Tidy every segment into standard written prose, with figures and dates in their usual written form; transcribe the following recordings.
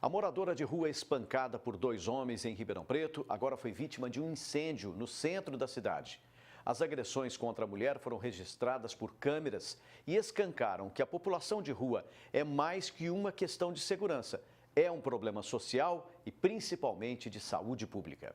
A moradora de rua espancada por dois homens em Ribeirão Preto agora foi vítima de um incêndio no centro da cidade. As agressões contra a mulher foram registradas por câmeras e escancaram que a população de rua é mais que uma questão de segurança. É um problema social e principalmente de saúde pública.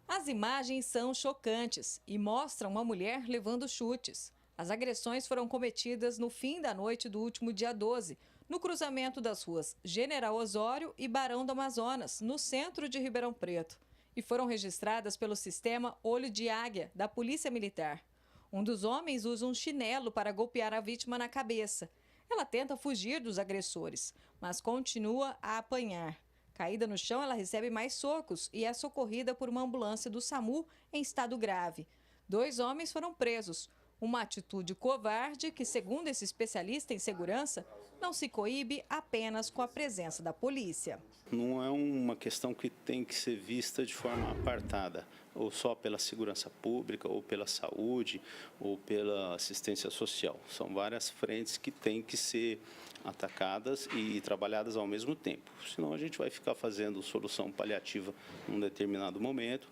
As imagens são chocantes e mostram uma mulher levando chutes. As agressões foram cometidas no fim da noite do último dia 12, no cruzamento das ruas General Osório e Barão do Amazonas, no centro de Ribeirão Preto, e foram registradas pelo sistema Olho de Águia, da Polícia Militar. Um dos homens usa um chinelo para golpear a vítima na cabeça. Ela tenta fugir dos agressores, mas continua a apanhar. Caída no chão, ela recebe mais socos e é socorrida por uma ambulância do SAMU em estado grave. 2 homens foram presos. Uma atitude covarde que, segundo esse especialista em segurança, não se coíbe apenas com a presença da polícia. Não é uma questão que tem que ser vista de forma apartada, ou só pela segurança pública, ou pela saúde, ou pela assistência social. São várias frentes que têm que ser atacadas e trabalhadas ao mesmo tempo. Senão a gente vai ficar fazendo solução paliativa num determinado momento,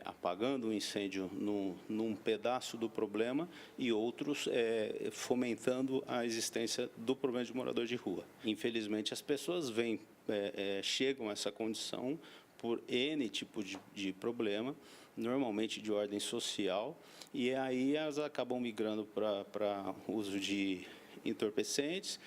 apagando o incêndio num pedaço do problema e outros fomentando a existência do problema de morador de rua. Infelizmente as pessoas chegam a essa condição por N tipo de problema, normalmente de ordem social, e aí elas acabam migrando para uso de entorpecentes,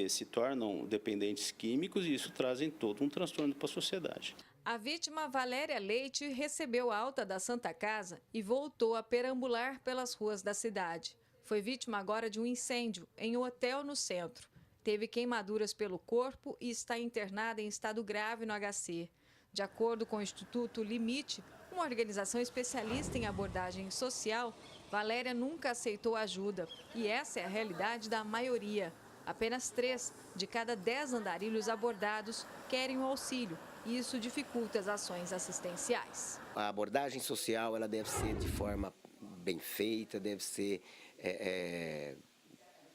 se tornam dependentes químicos e isso trazem todo um transtorno para a sociedade. A vítima Valéria Leite recebeu alta da Santa Casa e voltou a perambular pelas ruas da cidade. Foi vítima agora de um incêndio em um hotel no centro. Teve queimaduras pelo corpo e está internada em estado grave no HC. De acordo com o Instituto Limite, uma organização especialista em abordagem social, Valéria nunca aceitou ajuda e essa é a realidade da maioria. Apenas 3 de cada 10 andarilhos abordados querem o auxílio e isso dificulta as ações assistenciais. A abordagem social ela deve ser de forma bem feita, deve ser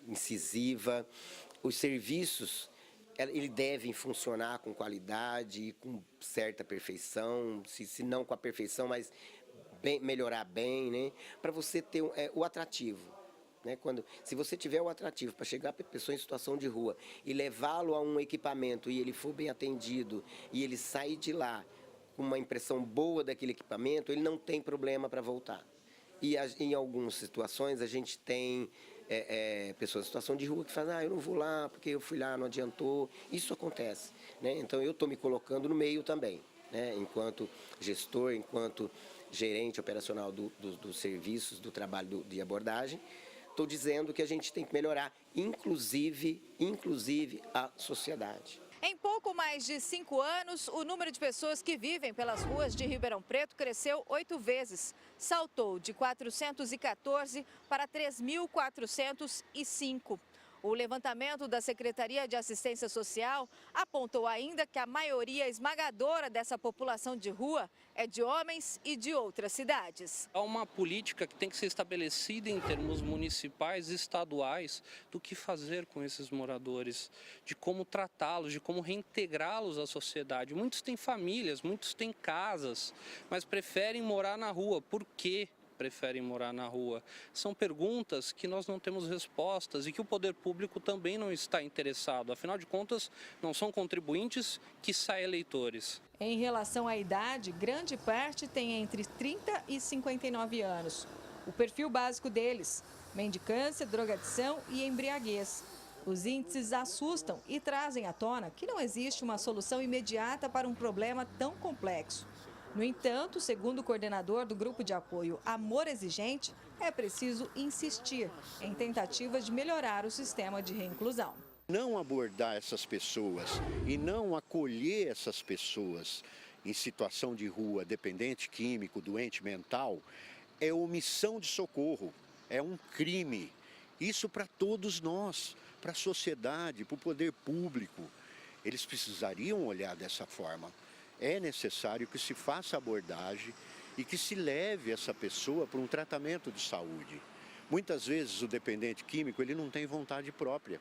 incisiva. Os serviços eles devem funcionar com qualidade e com certa perfeição, se não com a perfeição, mas melhorar bem, né? Para você ter o atrativo. Né? Se você tiver o atrativo para chegar para a pessoa em situação de rua e levá-lo a um equipamento e ele for bem atendido e ele sair de lá com uma impressão boa daquele equipamento, ele não tem problema para voltar. E em algumas situações a gente tem pessoas em situação de rua que falam, eu não vou lá porque eu fui lá, não adiantou. Isso acontece, né? Então eu estou me colocando no meio também, né? Enquanto gestor, enquanto gerente operacional dos serviços, do trabalho de abordagem, estou dizendo que a gente tem que melhorar, inclusive a sociedade. Em pouco mais de 5 anos, o número de pessoas que vivem pelas ruas de Ribeirão Preto cresceu 8 vezes. Saltou de 414 para 3.405. O levantamento da Secretaria de Assistência Social apontou ainda que a maioria esmagadora dessa população de rua é de homens e de outras cidades. Há uma política que tem que ser estabelecida em termos municipais e estaduais do que fazer com esses moradores, de como tratá-los, de como reintegrá-los à sociedade. Muitos têm famílias, muitos têm casas, mas preferem morar na rua. Por quê? Preferem morar na rua? São perguntas que nós não temos respostas e que o poder público também não está interessado. Afinal de contas, não são contribuintes que saem eleitores. Em relação à idade, grande parte tem entre 30 e 59 anos. O perfil básico deles: mendicância, drogadição e embriaguez. Os índices assustam e trazem à tona que não existe uma solução imediata para um problema tão complexo. No entanto, segundo o coordenador do Grupo de Apoio Amor Exigente, é preciso insistir em tentativas de melhorar o sistema de reinclusão. Não abordar essas pessoas e não acolher essas pessoas em situação de rua, dependente químico, doente mental, é omissão de socorro, é um crime. Isso para todos nós, para a sociedade, para o poder público. Eles precisariam olhar dessa forma. É necessário que se faça abordagem e que se leve essa pessoa para um tratamento de saúde. Muitas vezes o dependente químico ele não tem vontade própria.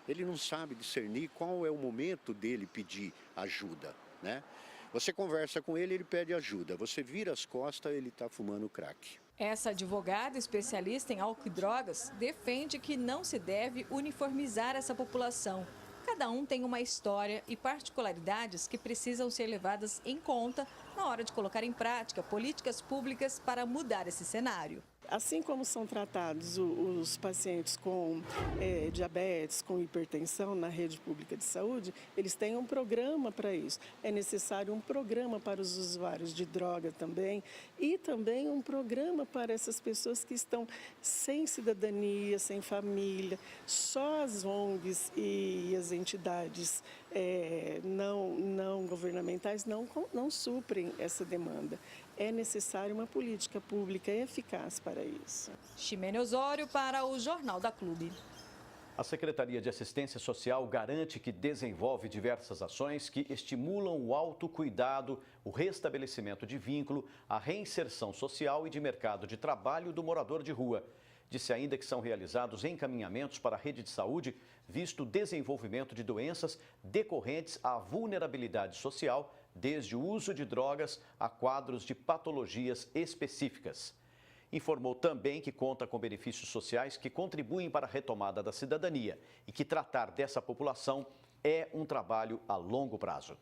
ele não sabe discernir qual é o momento dele pedir ajuda, né? Você conversa com ele, ele pede ajuda. Você vira as costas, ele está fumando crack. Essa advogada especialista em álcool e drogas defende que não se deve uniformizar essa população. Cada um tem uma história e particularidades que precisam ser levadas em conta na hora de colocar em prática políticas públicas para mudar esse cenário. Assim como são tratados os pacientes com diabetes, com hipertensão na rede pública de saúde, eles têm um programa para isso. É necessário um programa para os usuários de droga também e também um programa para essas pessoas que estão sem cidadania, sem família. Só as ONGs e as entidades não governamentais não suprem essa demanda. É necessária uma política pública eficaz para isso. Ximene Osório para o Jornal da Clube. A Secretaria de Assistência Social garante que desenvolve diversas ações que estimulam o autocuidado, o restabelecimento de vínculo, a reinserção social e de mercado de trabalho do morador de rua. Disse ainda que são realizados encaminhamentos para a rede de saúde, visto o desenvolvimento de doenças decorrentes à vulnerabilidade social, desde o uso de drogas a quadros de patologias específicas. Informou também que conta com benefícios sociais que contribuem para a retomada da cidadania e que tratar dessa população é um trabalho a longo prazo.